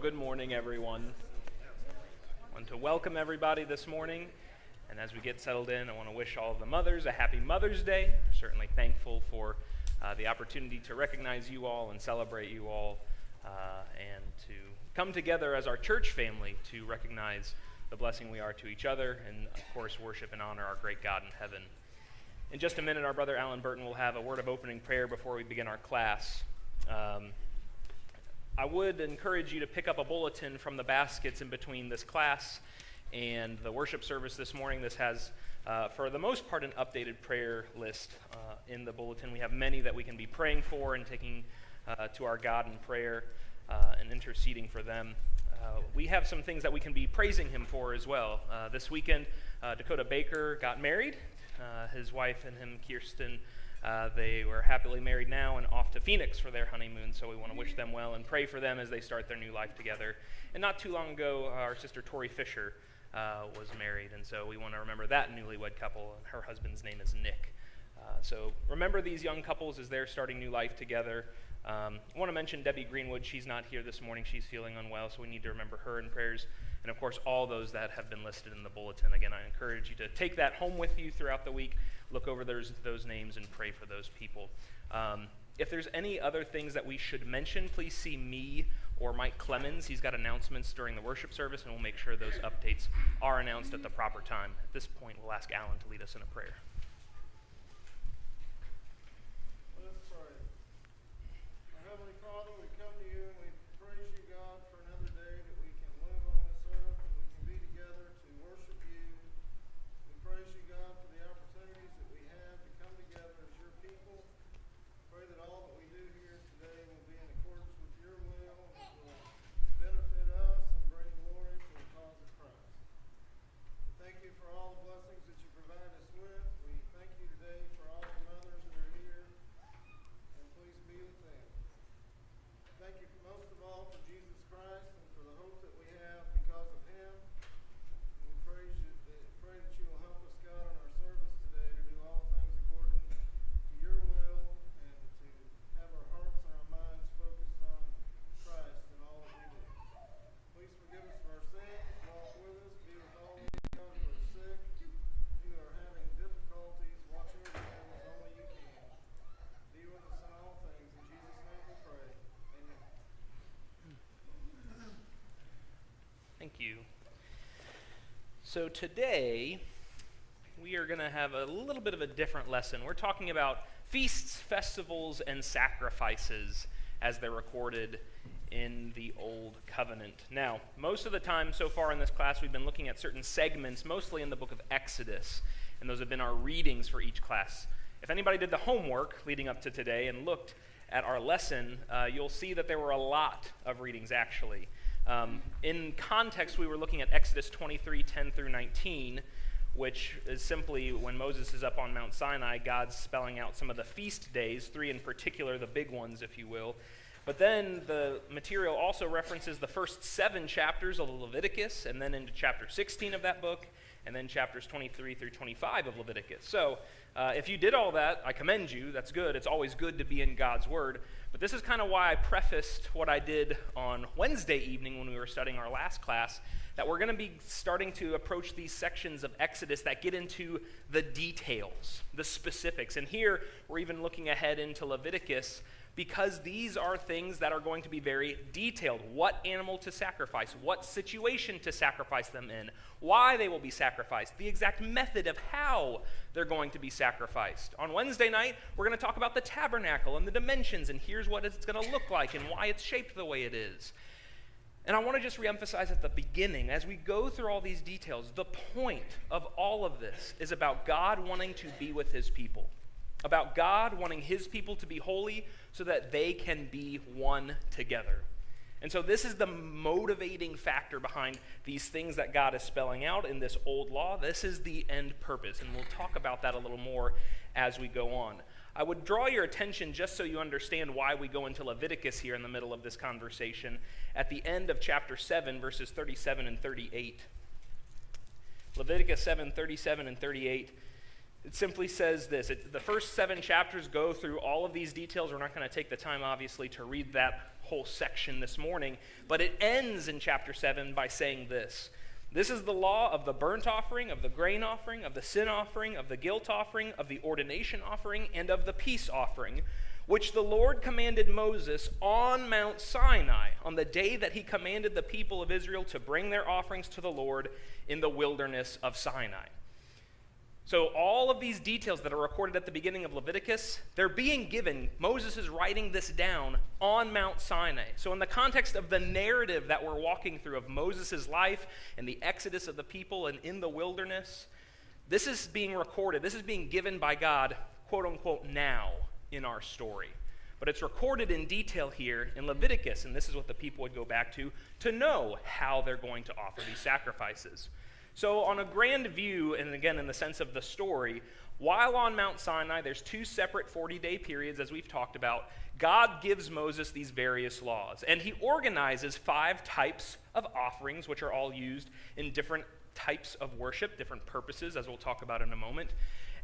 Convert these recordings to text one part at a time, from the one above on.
good morning, everyone. I want to welcome everybody this morning, and as we get settled in, I want to wish all of the mothers a happy Mother's Day. I'm certainly thankful for the opportunity to recognize you all and celebrate you all, and to come together as our church family to recognize the blessing we are to each other, and of course worship and honor our great God in heaven. In just a minute, our brother Alan Burton will have a word of opening prayer before we begin our class. I would encourage you to pick up a bulletin from the baskets in between this class and the worship service this morning. This has, for the most part, an updated prayer list in the bulletin. We have many that we can be praying for and taking to our God in prayer and interceding for them. We have some things that we can be praising him for as well. This weekend, Dakota Baker got married. His wife and him, Kirsten, they were happily married now and off to Phoenix for their honeymoon, so we want to wish them well and pray for them as they start their new life together. And not too long ago, our sister Tori Fisher was married, and so we want to remember that newlywed couple. Her husband's name is Nick. So remember these young couples as they're starting new life together. I want to mention Debbie Greenwood. She's not here this morning. She's feeling unwell, so we need to remember her in prayers. And of course, all those that have been listed in the bulletin. Again, I encourage you to take that home with you throughout the week. Look over those names and pray for those people. If there's any other things that we should mention, please see me or Mike Clemens. He's got announcements during the worship service, and we'll make sure those updates are announced at the proper time. At this point, we'll ask Alan to lead us in a prayer. Thank you. So today, we are going to have a little bit of a different lesson. We're talking about feasts, festivals, and sacrifices as they're recorded in the Old Covenant. Now, most of the time so far in this class, we've been looking at certain segments, mostly in the book of Exodus, and those have been our readings for each class. If anybody did the homework leading up to today and looked at our lesson, you'll see that there were a lot of readings, actually. In context, we were looking at Exodus 23, 10 through 19, which is simply when Moses is up on Mount Sinai, God's spelling out some of the feast days, 3 in particular, the big ones, if you will. But then the material also references the first 7 chapters of Leviticus, and then into chapter 16 of that book, and then chapters 23 through 25 of Leviticus. So if you did all that, I commend you. That's good. It's always good to be in God's Word. But this is kind of why I prefaced what I did on Wednesday evening when we were studying our last class, that we're going to be starting to approach these sections of Exodus that get into the details, the specifics. And here, we're even looking ahead into Leviticus, because these are things that are going to be very detailed. What animal to sacrifice, what situation to sacrifice them in, why they will be sacrificed, the exact method of how they're going to be sacrificed. On Wednesday night, we're going to talk about the tabernacle and the dimensions, and here's what it's going to look like and why it's shaped the way it is. And I want to just reemphasize at the beginning, as we go through all these details, the point of all of this is about God wanting to be with his people, about God wanting his people to be holy so that they can be one together. And so this is the motivating factor behind these things that God is spelling out in this old law. This is the end purpose, and we'll talk about that a little more as we go on. I would draw your attention, just so you understand why we go into Leviticus here in the middle of this conversation, at the end of chapter 7, verses 37 and 38. Leviticus 7, 37 and 38. It simply says this. The first 7 chapters go through all of these details. We're not going to take the time, obviously, to read that whole section this morning, but it ends in chapter 7 by saying this. This is the law of the burnt offering, of the grain offering, of the sin offering, of the guilt offering, of the ordination offering, and of the peace offering, which the Lord commanded Moses on Mount Sinai, on the day that he commanded the people of Israel to bring their offerings to the Lord in the wilderness of Sinai. So all of these details that are recorded at the beginning of Leviticus, they're being given. Moses is writing this down on Mount Sinai. So in the context of the narrative that we're walking through of Moses' life and the exodus of the people and in the wilderness, this is being recorded. This is being given by God, quote unquote, now in our story. But it's recorded in detail here in Leviticus, and this is what the people would go back to know how they're going to offer these sacrifices. So on a grand view, and again in the sense of the story, while on Mount Sinai, there's two separate 40-day periods, as we've talked about. God gives Moses these various laws, and he organizes 5 types of offerings, which are all used in different types of worship, different purposes, as we'll talk about in a moment.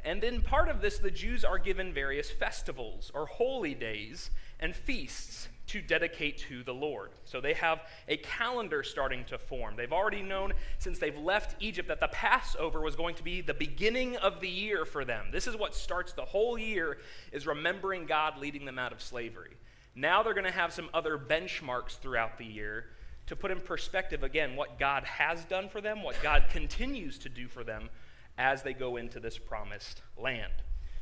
And in part of this, the Jews are given various festivals or holy days and feasts to dedicate to the Lord. So they have a calendar starting to form. They've already known since they've left Egypt that the Passover was going to be the beginning of the year for them. This is what starts the whole year, is remembering God leading them out of slavery. Now they're going to have some other benchmarks throughout the year to put in perspective, again, what God has done for them, what God continues to do for them as they go into this promised land.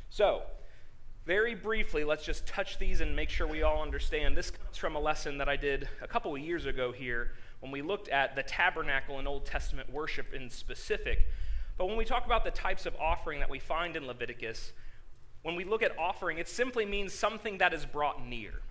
So, very briefly, let's just touch these and make sure we all understand. This comes from a lesson that I did a couple of years ago here when we looked at the tabernacle and Old Testament worship in specific. But when we talk about the types of offering that we find in Leviticus, when we look at offering, it simply means something that is brought near.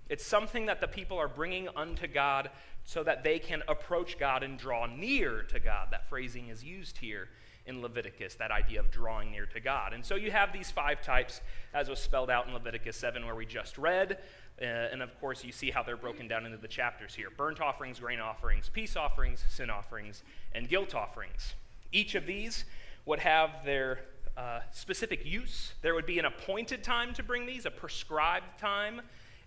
It's something that the people are bringing unto God so that they can approach God and draw near to God. That phrasing is used here in Leviticus, that idea of drawing near to God. And so you have these 5 types, as was spelled out in Leviticus 7, where we just read. And of course, you see how they're broken down into the chapters here. Burnt offerings, grain offerings, peace offerings, sin offerings, and guilt offerings. Each of these would have their specific use. There would be an appointed time to bring these, a prescribed time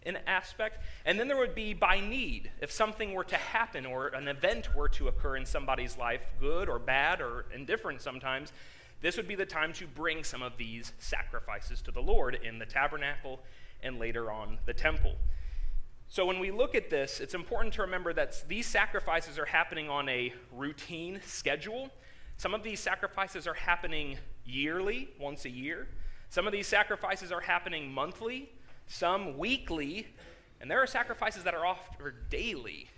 in aspect, and then there would be by need. If something were to happen or an event were to occur in somebody's life, good or bad or indifferent sometimes, this would be the time to bring some of these sacrifices to the Lord in the tabernacle and later on the temple. So when we look at this, it's important to remember that these sacrifices are happening on a routine schedule. Some of these sacrifices are happening yearly, once a year. Some of these sacrifices are happening monthly, some weekly, and there are sacrifices that are offered daily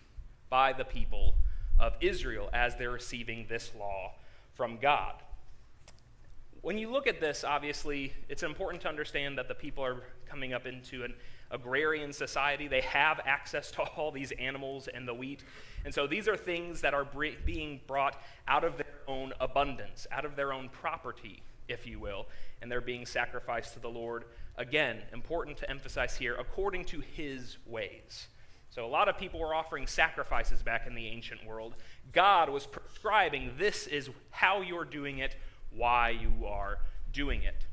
by the people of Israel as they're receiving this law from God. When you look at this, obviously, it's important to understand that the people are coming up into an agrarian society. They have access to all these animals and the wheat, and so these are things that are being brought out of their own abundance, out of their own property, if you will, and they're being sacrificed to the Lord. Again, important to emphasize here, according to his ways. So a lot of people were offering sacrifices back in the ancient world. God was prescribing, this is how you're doing it, why you are doing it.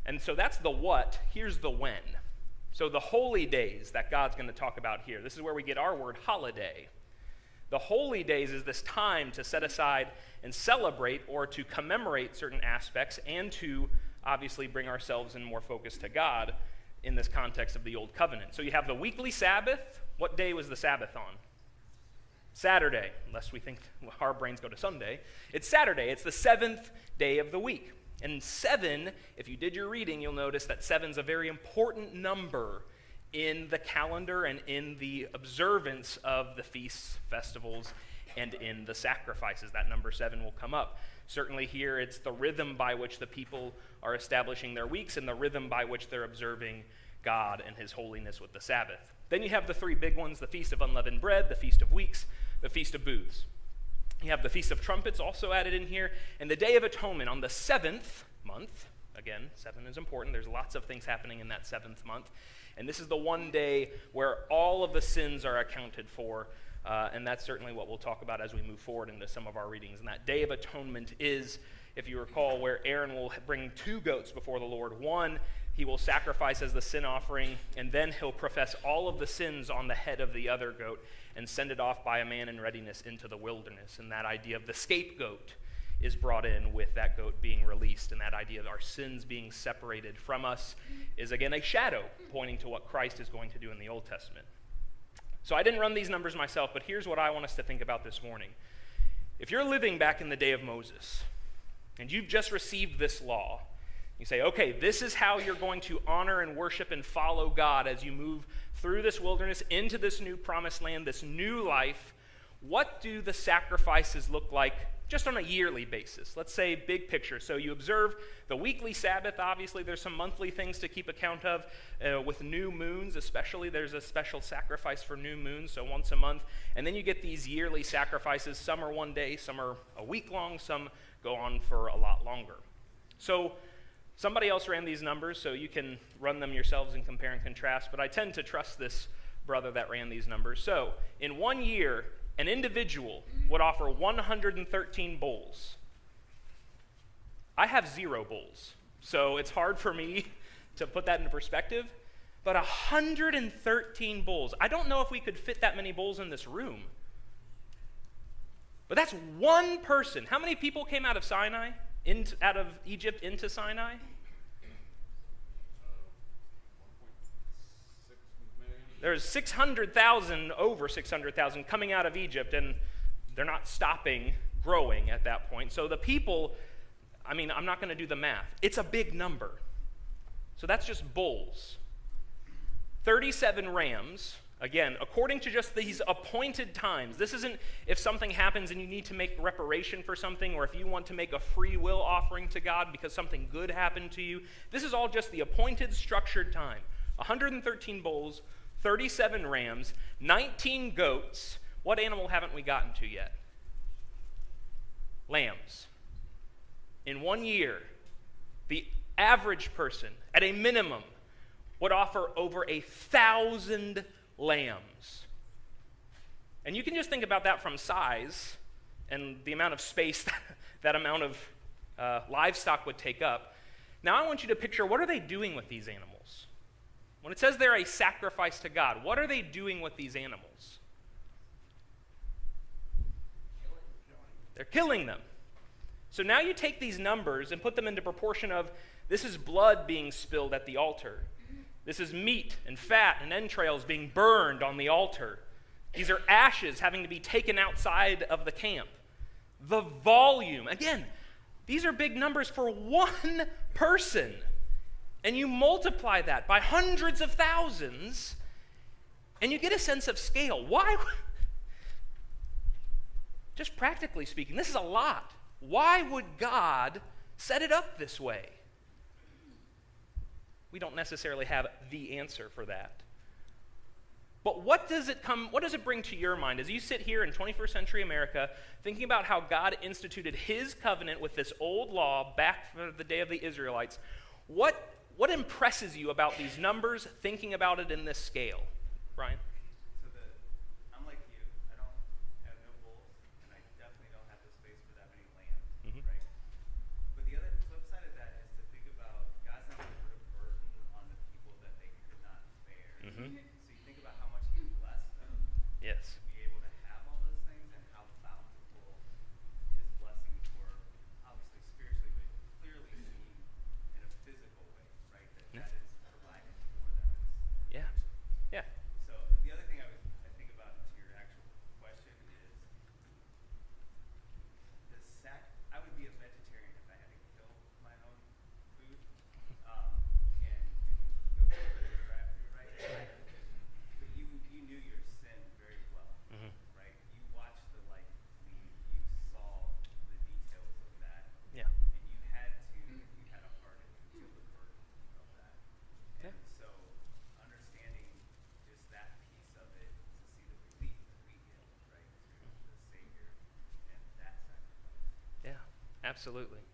And so that's the what. Here's the when. So the holy days that God's going to talk about here, this is where we get our word holiday. The holy days is this time to set aside and celebrate or to commemorate certain aspects and to obviously bring ourselves in more focus to God in this context of the Old Covenant. So you have the weekly Sabbath. What day was the Sabbath on? Saturday, unless we think our brains go to Sunday. It's Saturday. It's the 7th day of the week. And 7, if you did your reading, you'll notice that 7 is a very important number in the calendar and in the observance of the feasts, festivals, and in the sacrifices. That number 7 will come up. Certainly here it's the rhythm by which the people are establishing their weeks and the rhythm by which they're observing God and his holiness with the Sabbath. Then you have the 3 big ones, the Feast of Unleavened Bread, the Feast of Weeks, the Feast of Booths. You have the Feast of Trumpets also added in here, and the Day of Atonement on the 7th month. Again, 7 is important. There's lots of things happening in that 7th month. And this is the one day where all of the sins are accounted for. And that's certainly what we'll talk about as we move forward into some of our readings. And that Day of Atonement is, if you recall, where Aaron will bring 2 goats before the Lord. One, he will sacrifice as the sin offering, and then he'll profess all of the sins on the head of the other goat and send it off by a man in readiness into the wilderness. And that idea of the scapegoat is brought in with that goat being released, and that idea of our sins being separated from us is again a shadow pointing to what Christ is going to do in the Old Testament. So I didn't run these numbers myself, but here's what I want us to think about this morning. If you're living back in the day of Moses, and you've just received this law, you say, okay, this is how you're going to honor and worship and follow God as you move through this wilderness into this new promised land, this new life. What do the sacrifices look like just on a yearly basis? Let's say big picture. So you observe the weekly Sabbath. Obviously, there's some monthly things to keep account of. With new moons especially, there's a special sacrifice for new moons, so once a month. And then you get these yearly sacrifices. Some are one day, some are a week long, some go on for a lot longer. So somebody else ran these numbers, so you can run them yourselves and compare and contrast, but I tend to trust this brother that ran these numbers. So in 1 year, an individual would offer 113 bulls. I have 0 bulls, so it's hard for me to put that into perspective, but 113 bulls. I don't know if we could fit that many bulls in this room, but that's one person. How many people came out of Sinai, out of Egypt into Sinai? 1.6 million. There's 600,000, over 600,000 coming out of Egypt, and they're not stopping growing at that point. So the people, I'm not going to do the math. It's a big number. So that's just bulls. 37 rams. Again, according to just these appointed times. This isn't if something happens and you need to make reparation for something, or if you want to make a free will offering to God because something good happened to you. This is all just the appointed, structured time. 113 bulls, 37 rams, 19 goats. What animal haven't we gotten to yet? Lambs. In 1 year, the average person, at a minimum, would offer over 1,000 lambs. And you can just think about that from size and the amount of space that amount of livestock would take up. Now I want you to picture, what are they doing with these animals? When it says they're a sacrifice to God, what are they doing with these animals? They're killing them. So now you take these numbers and put them into proportion of, this is blood being spilled at the altar. This is meat and fat and entrails being burned on the altar. These are ashes having to be taken outside of the camp. The volume, again, these are big numbers for one person. And you multiply that by hundreds of thousands, and you get a sense of scale. Why? Just practically speaking, this is a lot. Why would God set it up this way? We don't necessarily have the answer for that. But what does it bring to your mind as you sit here in 21st century America thinking about how God instituted his covenant with this old law back for the day of the Israelites? What impresses you about these numbers, thinking about it in this scale? Brian? I'm like you. I don't have no bulls, and I definitely don't have the space for that many lambs, right? But the other flip side of that is to think about God's not going to put a burden on the people that they could not bear. Mm-hmm. So you think about how much he blessed them Yes. to be able to have all those things and how bountiful his blessings were, obviously spiritually, but clearly seen in a physical way, right? That is provided for them. Yeah. Yeah. So the other thing I think about to your actual question is I would be a vegetarian if I had to kill my own food and go through the drive-through, right? But you knew your sin very well, right? You watched the life lead. You saw the details of that. Yeah. And you had a heart to feel the burden of that. Yeah. And so understanding just that piece of it to see the relief that we get, right, through the Savior and that sacrifice. Yeah, absolutely.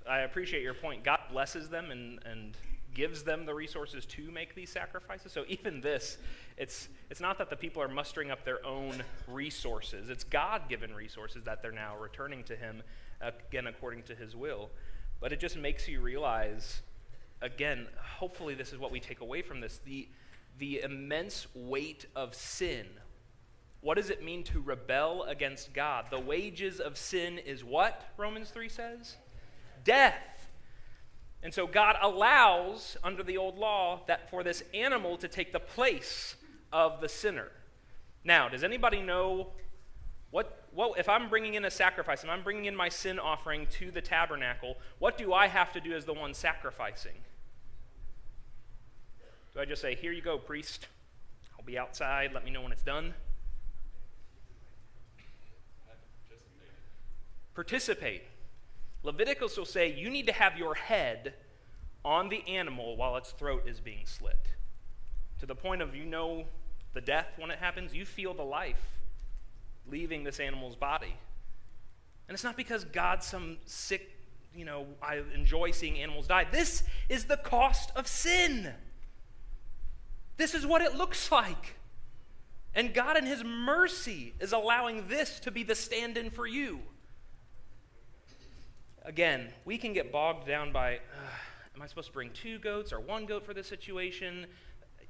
I appreciate your point. God blesses them and gives them the resources to make these sacrifices. So even this, it's not that the people are mustering up their own resources. It's God-given resources that they're now returning to him, again, according to his will. But it just makes you realize again, hopefully this is what we take away from this, the immense weight of sin. What does it mean to rebel against God? The wages of sin is what, Romans 3 says? Death. And so God allows, under the old law, that for this animal to take the place of the sinner. Now, does anybody know what if I'm bringing in a sacrifice and I'm bringing in my sin offering to the tabernacle, what do I have to do as the one sacrificing? Do I just say, here you go, priest, I'll be outside, let me know when it's done? Participate. Leviticus will say you need to have your head on the animal while its throat is being slit. To the point of the death when it happens, you feel the life leaving this animal's body. And it's not because God's some sick, I enjoy seeing animals die. This is the cost of sin. This is what it looks like. And God in his mercy is allowing this to be the stand-in for you. Again, we can get bogged down by, am I supposed to bring 2 goats or 1 goat for this situation?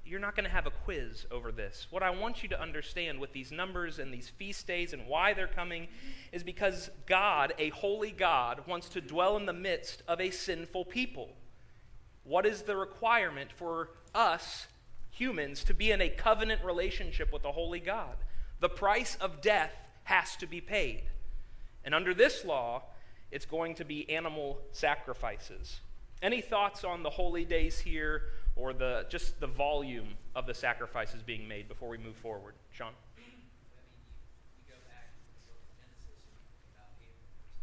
You're not going to have a quiz over this. What I want you to understand with these numbers and these feast days and why they're coming is because God, a holy God, wants to dwell in the midst of a sinful people. What is the requirement for us humans to be in a covenant relationship with a holy God? The price of death has to be paid. And under this law, it's going to be animal sacrifices. Any thoughts on the holy days here or just the volume of the sacrifices being made before we move forward? Sean? You go back to the book of Genesis about Abel versus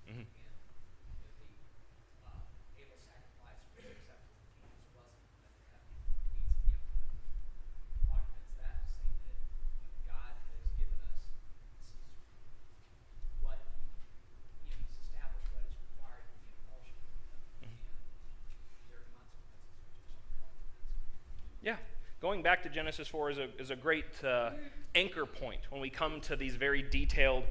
Cain, and Abel sacrifice was acceptable, Cain's wasn't. Augments that, saying that God has given us, this is what he's established what is required to be indulged in, and there are consequences which are something. Yeah. Going back to Genesis 4 is a great anchor point when we come to these very detailed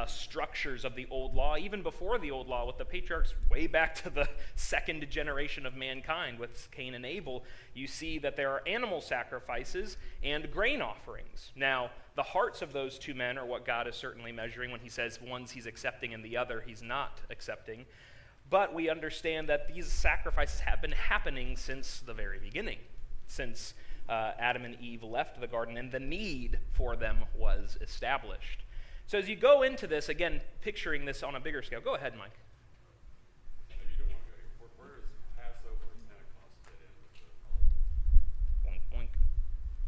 structures of the old law, even before the old law with the patriarchs way back to the second generation of mankind with Cain and Abel. You see that there are animal sacrifices and grain offerings. Now, the hearts of those 2 men are what God is certainly measuring when he says one's he's accepting and the other he's not accepting. But we understand that these sacrifices have been happening since the very beginning, since Adam and Eve left the garden, and the need for them was established. So as you go into this, again, picturing this on a bigger scale, go ahead, Mike. Where does Passover and Pentecost fit in with the holiday? Boink, boink.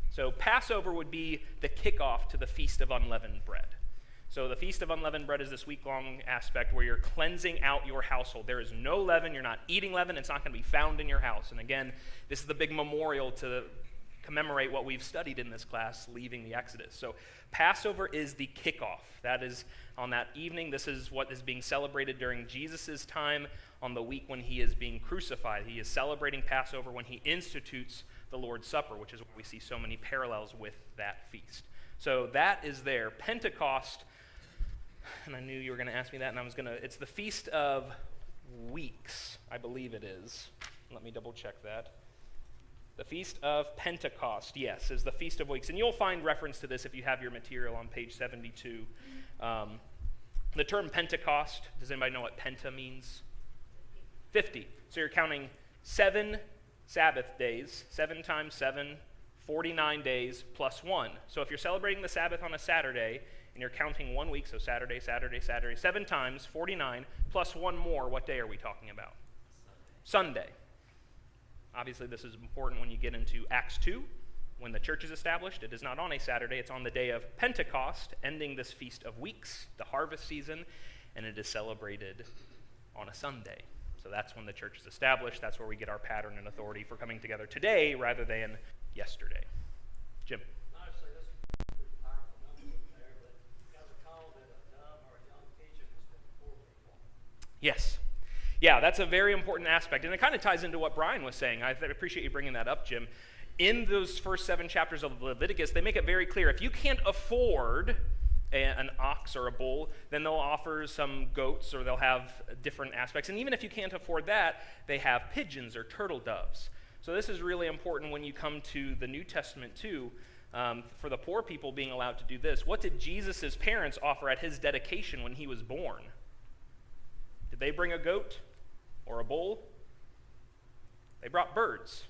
So Passover would be the kickoff to the Feast of Unleavened Bread. So the Feast of Unleavened Bread is this week-long aspect where you're cleansing out your household. There is no leaven. You're not eating leaven. It's not going to be found in your house. And again, this is the big memorial to commemorate what we've studied in this class, leaving the Exodus. So Passover is the kickoff. That is on that evening. This is what is being celebrated during Jesus' time on the week when he is being crucified. He is celebrating Passover when he institutes the Lord's Supper, which is why we see so many parallels with that feast. So that is there. Pentecost, and I knew you were going to ask me that, and it's the Feast of Weeks, I believe it is. Let me double check that. The Feast of Pentecost, yes, is the Feast of Weeks. And you'll find reference to this if you have your material on page 72. The term Pentecost, does anybody know what penta means? 50. So you're counting 7 Sabbath days, 7 times 7, 49 days plus 1. So if you're celebrating the Sabbath on a Saturday, and you're counting 1 week, so Saturday, 7 times, 49, plus 1 more, what day are we talking about? Sunday. Obviously, this is important when you get into Acts 2. When the church is established, it is not on a Saturday. It's on the day of Pentecost, ending this Feast of Weeks, the harvest season, and it is celebrated on a Sunday. So that's when the church is established. That's where we get our pattern and authority for coming together today rather than yesterday. Jim? Honestly, this is a pretty powerful number there, but you got to recall that a dove or a young pigeon has been 4 weeks long. Yes. Yeah, that's a very important aspect, and it kind of ties into what Brian was saying. I appreciate you bringing that up, Jim. In those first 7 chapters of Leviticus, they make it very clear, if you can't afford an ox or a bull, then they'll offer some goats, or they'll have different aspects. And even if you can't afford that, they have pigeons or turtle doves. So this is really important when you come to the New Testament too, for the poor people being allowed to do this. What did Jesus' parents offer at his dedication when he was born? Did they bring a goat or a bull? They brought birds.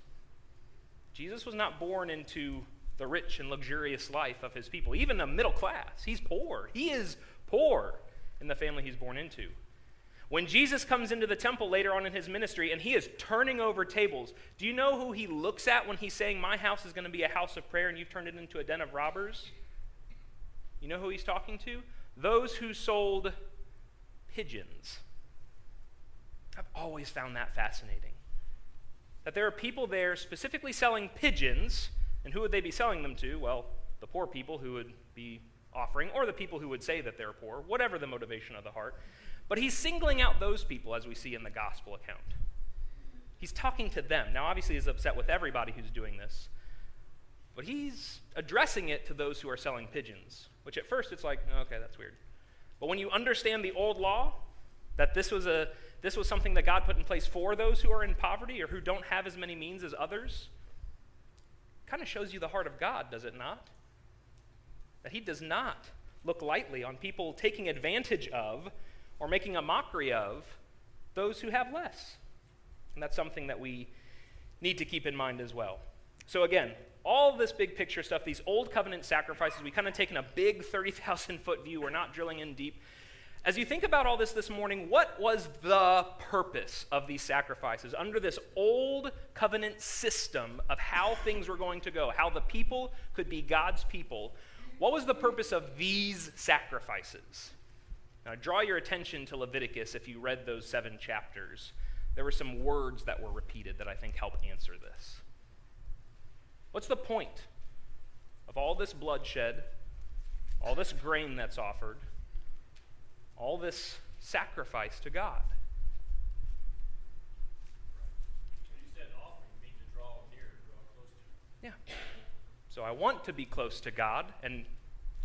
Jesus was not born into the rich and luxurious life of his people, even the middle class. He's poor. He is poor in the family he's born into. When Jesus comes into the temple later on in his ministry and he is turning over tables, do you know who he looks at when he's saying, my house is going to be a house of prayer and you've turned it into a den of robbers? You know who he's talking to? Those who sold pigeons. I've always found that fascinating. That there are people there specifically selling pigeons, and who would they be selling them to? Well, the poor people who would be offering, or the people who would say that they're poor, whatever the motivation of the heart. But he's singling out those people, as we see in the gospel account. He's talking to them. Now, obviously, he's upset with everybody who's doing this, but he's addressing it to those who are selling pigeons, which at first it's like, okay, that's weird. But when you understand the old law, that this was something that God put in place for those who are in poverty or who don't have as many means as others, kind of shows you the heart of God, does it not? That he does not look lightly on people taking advantage of or making a mockery of those who have less. And that's something that we need to keep in mind as well. So again, all this big picture stuff, these old covenant sacrifices, we kind of taken a big 30,000-foot view. We're not drilling in deep. As you think about all this morning, what was the purpose of these sacrifices under this old covenant system of how things were going to go, how the people could be God's people? What was the purpose of these sacrifices? Now, draw your attention to Leviticus if you read those 7 chapters. There were some words that were repeated that I think help answer this. What's the point of all this bloodshed, all this grain that's offered, all this sacrifice to God? When you said offering, you mean to draw near, draw close to. Yeah. So I want to be close to God, and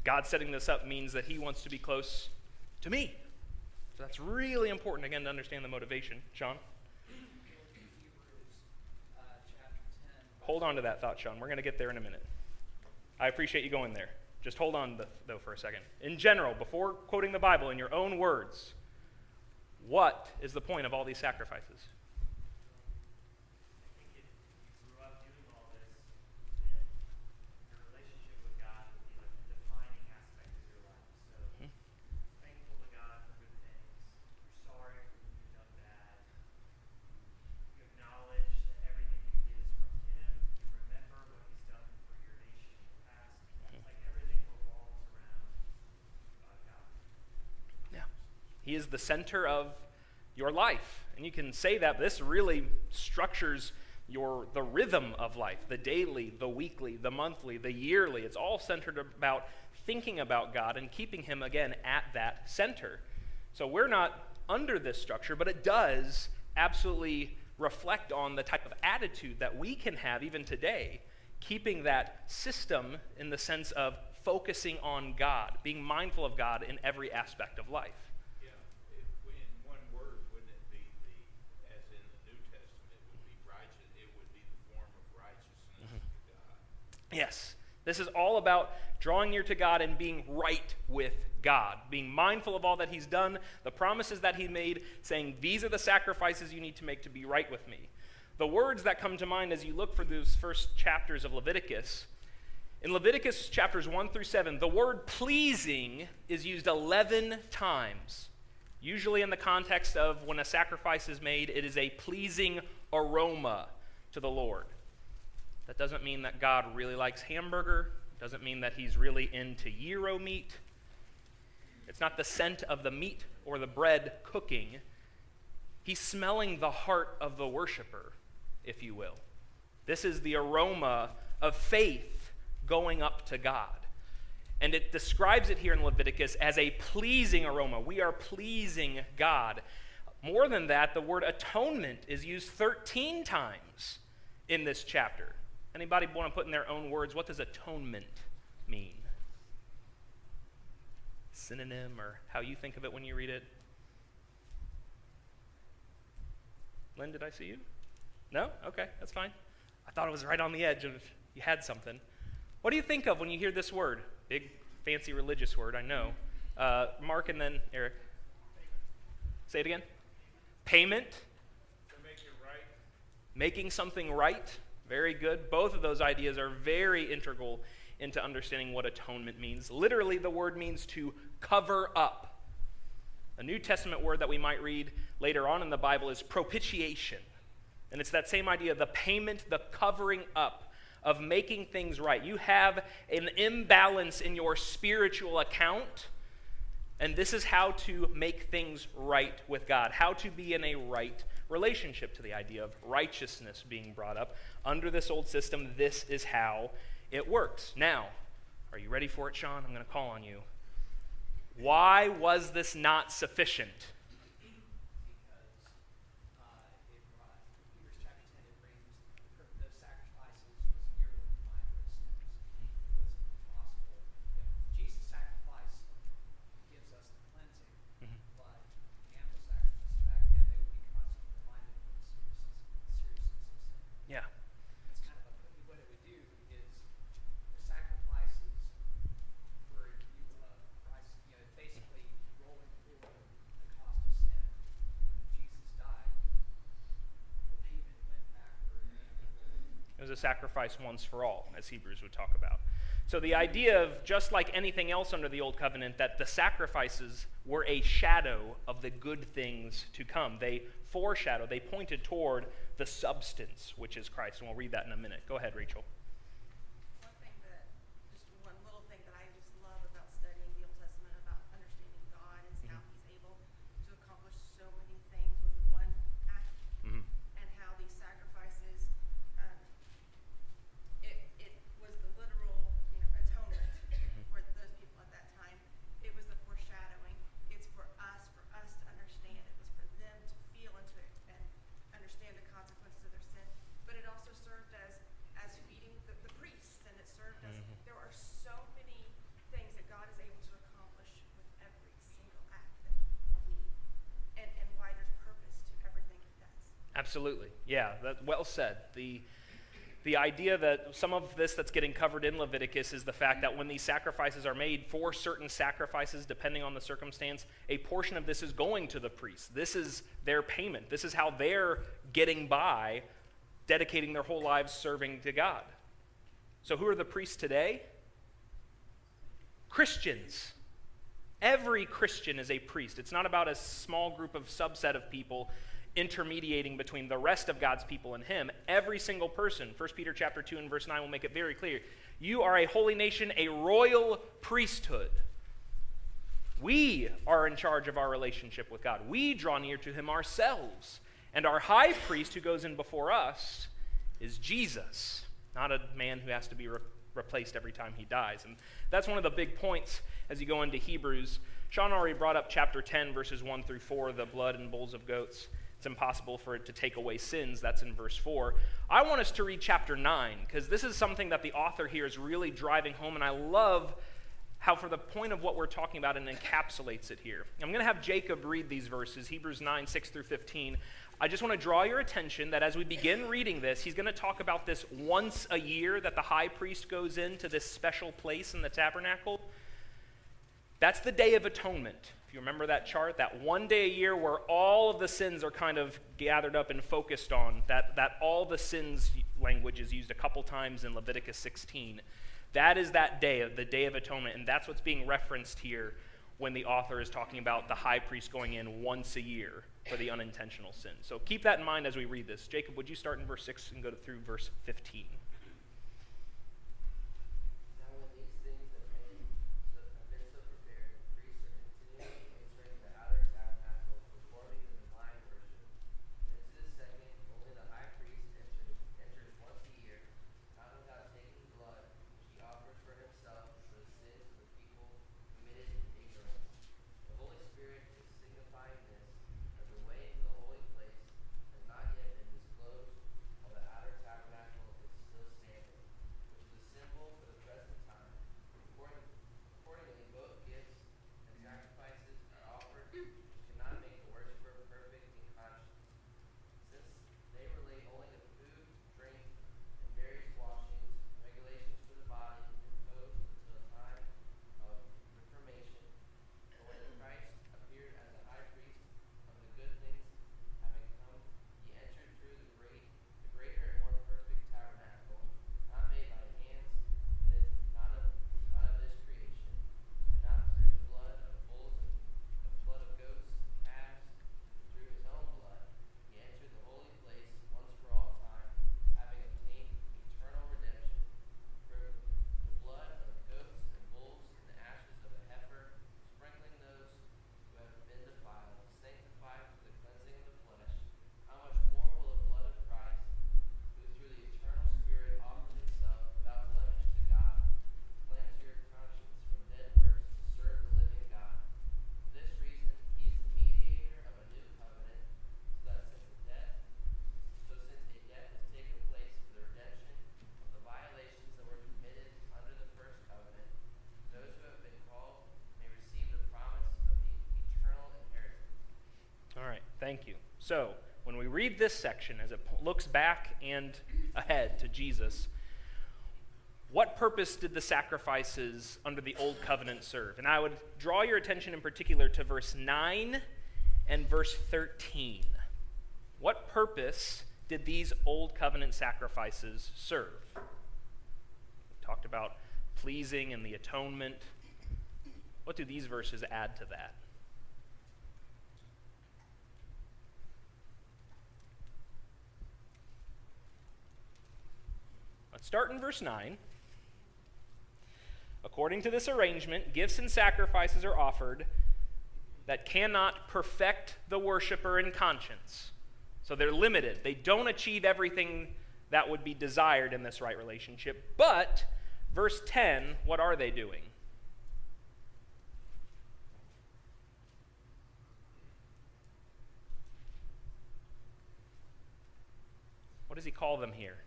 God setting this up means that he wants to be close to me. So that's really important, again, to understand the motivation. Sean? Hold on to that thought, Sean. We're going to get there in a minute. I appreciate you going there. Just hold on, though, for a second. In general, before quoting the Bible in your own words, what is the point of all these sacrifices? I think if you grew up doing all this, then your relationship with God would be like the defining aspect of your life. So, thankful to God for good things. You're sorry for when you've done bad. You acknowledge that everything you get is from Him. You remember what He's done for your nation in the past. It's like everything revolves around God. Yeah. He is the center of your life. And you can say that, but this really structures the rhythm of life, the daily, the weekly, the monthly, the yearly. It's all centered about thinking about God and keeping him, again, at that center. So we're not under this structure, but it does absolutely reflect on the type of attitude that we can have even today, keeping that system in the sense of focusing on God, being mindful of God in every aspect of life. Yeah, in one word, wouldn't it be as in the New Testament, it would be righteous, it would be the form of righteousness to God. Yes, this is all about drawing near to God and being right with God, being mindful of all that he's done, the promises that he made, saying, these are the sacrifices you need to make to be right with me. The words that come to mind as you look for those first chapters of Leviticus, in Leviticus chapters 1 through 7, the word pleasing is used 11 times. Usually in the context of when a sacrifice is made, it is a pleasing aroma to the Lord. That doesn't mean that God really likes hamburger. It doesn't mean that he's really into gyro meat. It's not the scent of the meat or the bread cooking. He's smelling the heart of the worshiper, if you will. This is the aroma of faith going up to God. And it describes it here in Leviticus as a pleasing aroma. We are pleasing God. More than that, the word atonement is used 13 times in this chapter. Anybody want to put in their own words, what does atonement mean? synonym or how you think of it when you read it? Lynn, did I see you? No? Okay, that's fine. I thought it was right on the edge of you had something. What do you think of when you hear this word? Big, fancy religious word, I know. Mark and then Eric. Say it again. Payment. To make it right. Making something right. Very good. Both of those ideas are very integral into understanding what atonement means. Literally, the word means to cover up. A New Testament word that we might read later on in the Bible is propitiation. And it's that same idea, the payment, the covering up of making things right. You have an imbalance in your spiritual account, and this is how to make things right with God, how to be in a right relationship, to the idea of righteousness being brought up. Under this old system, this is how it works. Now, are you ready for it, Sean? I'm going to call on you. Why was this not sufficient? Yeah. It's kind of what it would do is the sacrifices were Christ, basically rolling forward the cost of sin. When Jesus died, the payment went backward. It was a sacrifice once for all, as Hebrews would talk about. So the idea of, just like anything else under the Old Covenant, that the sacrifices were a shadow of the good things to come. They foreshadowed, they pointed toward the substance, which is Christ. And we'll read that in a minute. Go ahead, Rachel. One little thing that I just love about studying the Old Testament, about understanding God, is how he's able to accomplish so many things with one act. And how these sacrifices, it was the literal atonement for those people at that time. It was the foreshadowing. It's for us to understand. It was for them to feel into it and understand the consequences of their sin. But it also served as feeding the priests, and it served as, there are so many things that God is able to accomplish with every single act that he needs, and why there's purpose to everything he does. Absolutely. Yeah, well said. The idea that some of this that's getting covered in Leviticus is the fact that when these sacrifices are made for certain sacrifices, depending on the circumstance, a portion of this is going to the priests. This is their payment. This is how they're getting by, dedicating their whole lives serving to God. So who are the priests today? Christians. Every Christian is a priest. It's not about a small group of subset of people intermediating between the rest of God's people and him. Every single person. 1 Peter chapter 2 and verse 9 will make it very clear. You are a holy nation, a royal priesthood. We are in charge of our relationship with God. We draw near to him ourselves. And our high priest who goes in before us is Jesus, not a man who has to be replaced every time he dies. And that's one of the big points as you go into Hebrews. Sean already brought up chapter 10, verses 1 through 4, the blood and bulls of goats. It's impossible for it to take away sins. That's in verse 4. I want us to read chapter 9, because this is something that the author here is really driving home, and I love how, for the point of what we're talking about, it encapsulates it here. I'm going to have Jacob read these verses, Hebrews 9, 6 through 15. I just want to draw your attention that as we begin reading this, he's going to talk about this once a year that the high priest goes into this special place in the tabernacle. That's the Day of Atonement. If you remember that chart, that one day a year where all of the sins are kind of gathered up and focused on, that all the sins language is used a couple times in Leviticus 16. That is that day, the Day of Atonement, and that's what's being referenced here when the author is talking about the high priest going in once a year for the unintentional sin. So keep that in mind as we read this. Jacob, would you start in verse 6 and go through verse 15? So, when we read this section, as it looks back and ahead to Jesus, what purpose did the sacrifices under the Old Covenant serve? And I would draw your attention in particular to verse 9 and verse 13. What purpose did these Old Covenant sacrifices serve? We talked about pleasing and the atonement. What do these verses add to that? Let's start in verse 9. According to this arrangement, gifts and sacrifices are offered that cannot perfect the worshiper in conscience. So they're limited. They don't achieve everything that would be desired in this right relationship. But, verse 10, what are they doing? What does he call them here?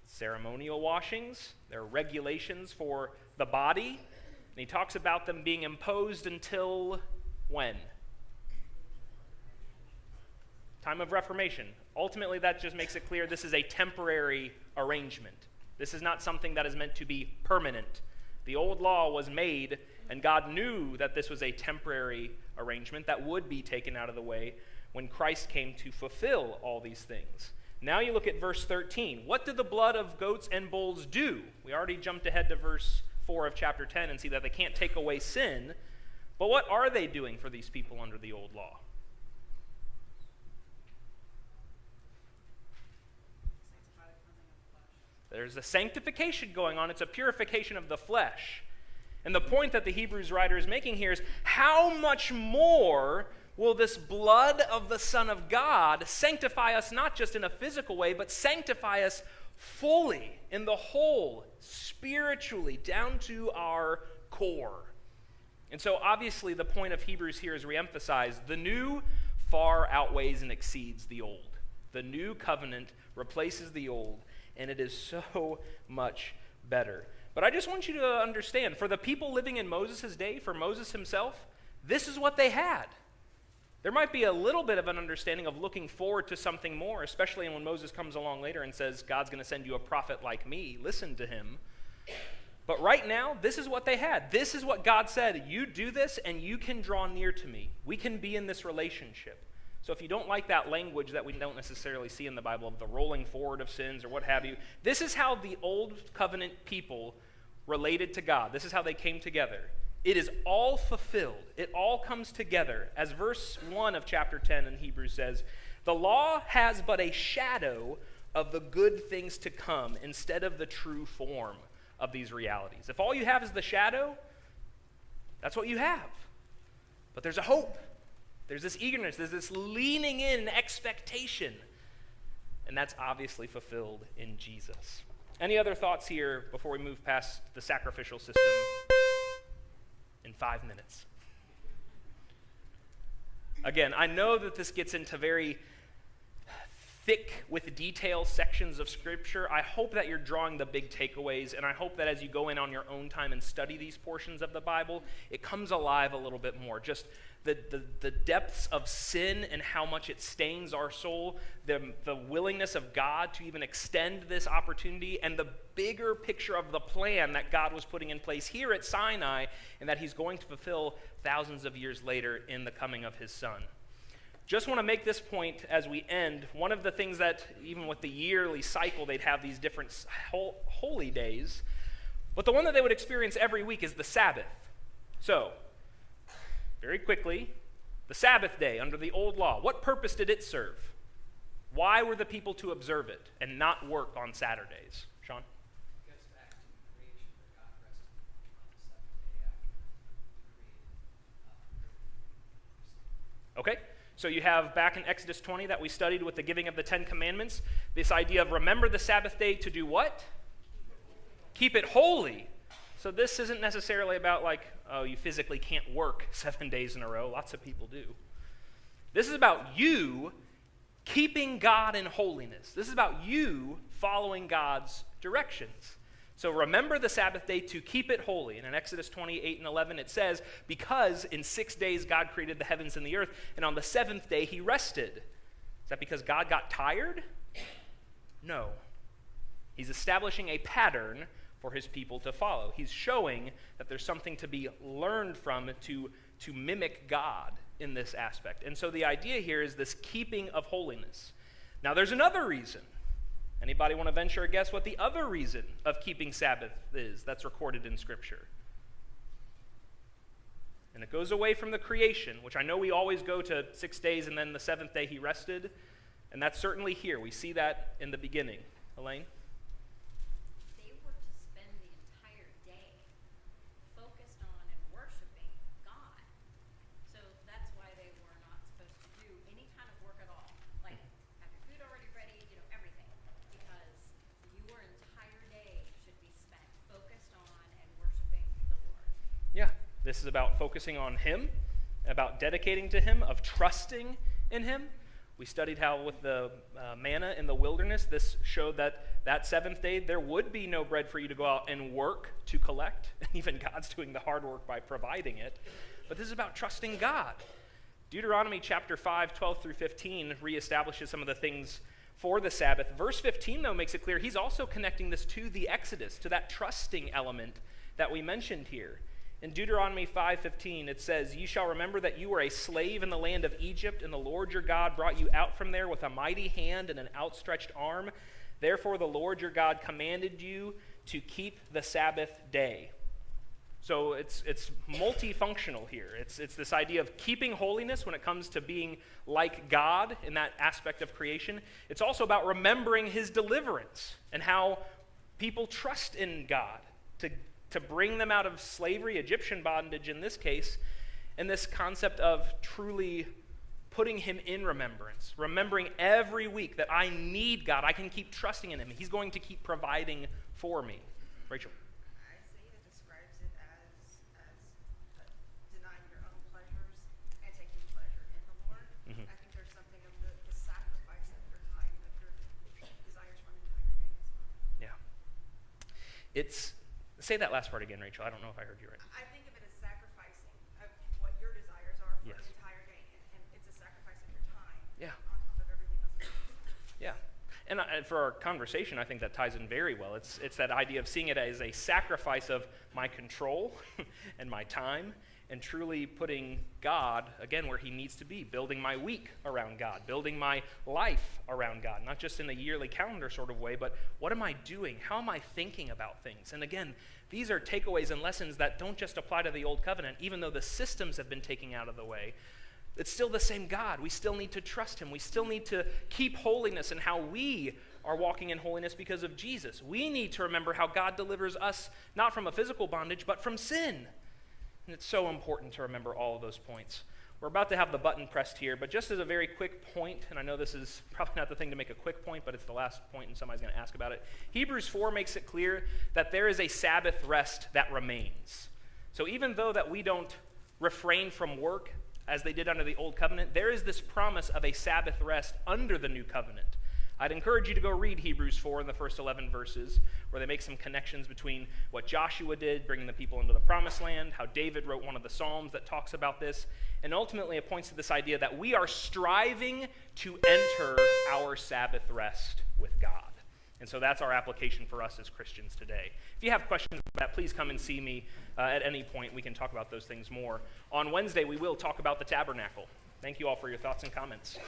Ceremonial washings. They're regulations for the body. And he talks about them being imposed until when? Time of Reformation. Ultimately, that just makes it clear this is a temporary arrangement. This is not something that is meant to be permanent. The old law was made, and God knew that this was a temporary arrangement that would be taken out of the way when Christ came to fulfill all these things. Now you look at verse 13. What did the blood of goats and bulls do? We already jumped ahead to verse 4 of chapter 10 and see that they can't take away sin. But what are they doing for these people under the old law? There's a sanctification going on. It's a purification of the flesh. And the point that the Hebrews writer is making here is, how much more will this blood of the Son of God sanctify us not just in a physical way, but sanctify us fully, in the whole, spiritually, down to our core. And so obviously the point of Hebrews here is reemphasized. The new far outweighs and exceeds the old. The new covenant replaces the old, and it is so much better. But I just want you to understand, for the people living in Moses' day, for Moses himself, this is what they had. There might be a little bit of an understanding of looking forward to something more, especially when Moses comes along later and says, God's going to send you a prophet like me. Listen to him. But right now, this is what they had. This is what God said. You do this and you can draw near to me. We can be in this relationship. So if you don't like that language that we don't necessarily see in the Bible of the rolling forward of sins or what have you, this is how the old covenant people related to God. This is how they came together. It is all fulfilled. It all comes together. As verse 1 of chapter 10 in Hebrews says, the law has but a shadow of the good things to come instead of the true form of these realities. If all you have is the shadow, that's what you have. But there's a hope. There's this eagerness. There's this leaning in expectation. And that's obviously fulfilled in Jesus. Any other thoughts here before we move past the sacrificial system? In 5 minutes. Again, I know that this gets into very thick with detail sections of Scripture. I hope that you're drawing the big takeaways, and I hope that as you go in on your own time and study these portions of the Bible, it comes alive a little bit more. Just the depths of sin and how much it stains our soul, the willingness of God to even extend this opportunity, and the bigger picture of the plan that God was putting in place here at Sinai and that he's going to fulfill thousands of years later in the coming of his Son. Just want to make this point as we end. One of the things that, even with the yearly cycle, they'd have these different holy days, but the one that they would experience every week is the Sabbath. So, very quickly, the Sabbath day under the old law, what purpose did it serve? Why were the people to observe it and not work on Saturdays? Sean? It goes back to creation, where God rested on the seventh day after he created. Okay, so you have back in Exodus 20 that we studied with the giving of the 10 Commandments, this idea of remember the Sabbath day to do what? Keep it holy. So this isn't necessarily about like, oh, you physically can't work 7 days in a row. Lots of people do. This is about you keeping God in holiness. This is about you following God's directions. So remember the Sabbath day to keep it holy. And in Exodus 28 and 11 it says, because in 6 days God created the heavens and the earth, and on the seventh day he rested. Is that because God got tired? No. He's establishing a pattern for his people to follow. He's showing that there's something to be learned from to mimic God in this aspect. And so the idea here is this keeping of holiness. Now there's another reason. Anybody want to venture a guess what the other reason of keeping Sabbath is that's recorded in Scripture? And it goes away from the creation, which I know we always go to 6 days and then the seventh day he rested. And that's certainly here. We see that in the beginning. Elaine? They were to spend the entire day focused on and worshiping God. So that's why they were not supposed to do any kind of work at all. Like, have your food already ready, everything. Because your entire day should be spent focused on and worshiping the Lord. Yeah, this is about focusing on him, about dedicating to him, of trusting in him. We studied how with the manna in the wilderness, this showed that seventh day, there would be no bread for you to go out and work to collect. And even God's doing the hard work by providing it. But this is about trusting God. Deuteronomy chapter 5, 12 through 15 reestablishes some of the things for the Sabbath. Verse 15, though, makes it clear he's also connecting this to the Exodus, to that trusting element that we mentioned here. In Deuteronomy 5:15, it says, "You shall remember that you were a slave in the land of Egypt, and the Lord your God brought you out from there with a mighty hand and an outstretched arm. Therefore the Lord your God commanded you to keep the Sabbath day." So it's multifunctional here. It's this idea of keeping holiness when it comes to being like God in that aspect of creation. It's also about remembering his deliverance and how people trust in God to bring them out of slavery, Egyptian bondage in this case, and this concept of truly putting him in remembrance, remembering every week that I need God, I can keep trusting in him. He's going to keep providing for me. Rachel. Isaiah describes it as denying your own pleasures and taking pleasure in the Lord. Mhm. I think there's something of the sacrifice of your time, of your desires for an entire day as well. Yeah. Say that last part again, Rachel. I don't know if I heard you right. I think of it as sacrificing of what your desires are for Yes. an entire day, and it's a sacrifice of your time Yeah. on top of everything else. That you do. Yeah. And for our conversation, I think that ties in very well. It's that idea of seeing it as a sacrifice of my control and my time, and truly putting God, again, where he needs to be, building my week around God, building my life around God, not just in a yearly calendar sort of way, but what am I doing? How am I thinking about things? And again, these are takeaways and lessons that don't just apply to the Old Covenant, even though the systems have been taken out of the way. It's still the same God. We still need to trust him. We still need to keep holiness and how we are walking in holiness because of Jesus. We need to remember how God delivers us not from a physical bondage, but from sin. And it's so important to remember all of those points. We're about to have the button pressed here, but just as a very quick point, and I know this is probably not the thing to make a quick point, but it's the last point and somebody's going to ask about it. Hebrews 4 makes it clear that there is a Sabbath rest that remains. So even though that we don't refrain from work as they did under the Old Covenant, there is this promise of a Sabbath rest under the New Covenant. I'd encourage you to go read Hebrews 4 in the first 11 verses, where they make some connections between what Joshua did, bringing the people into the promised land, how David wrote one of the Psalms that talks about this, and ultimately it points to this idea that we are striving to enter our Sabbath rest with God. And so that's our application for us as Christians today. If you have questions about that, please come and see me at any point. We can talk about those things more. On Wednesday, we will talk about the tabernacle. Thank you all for your thoughts and comments.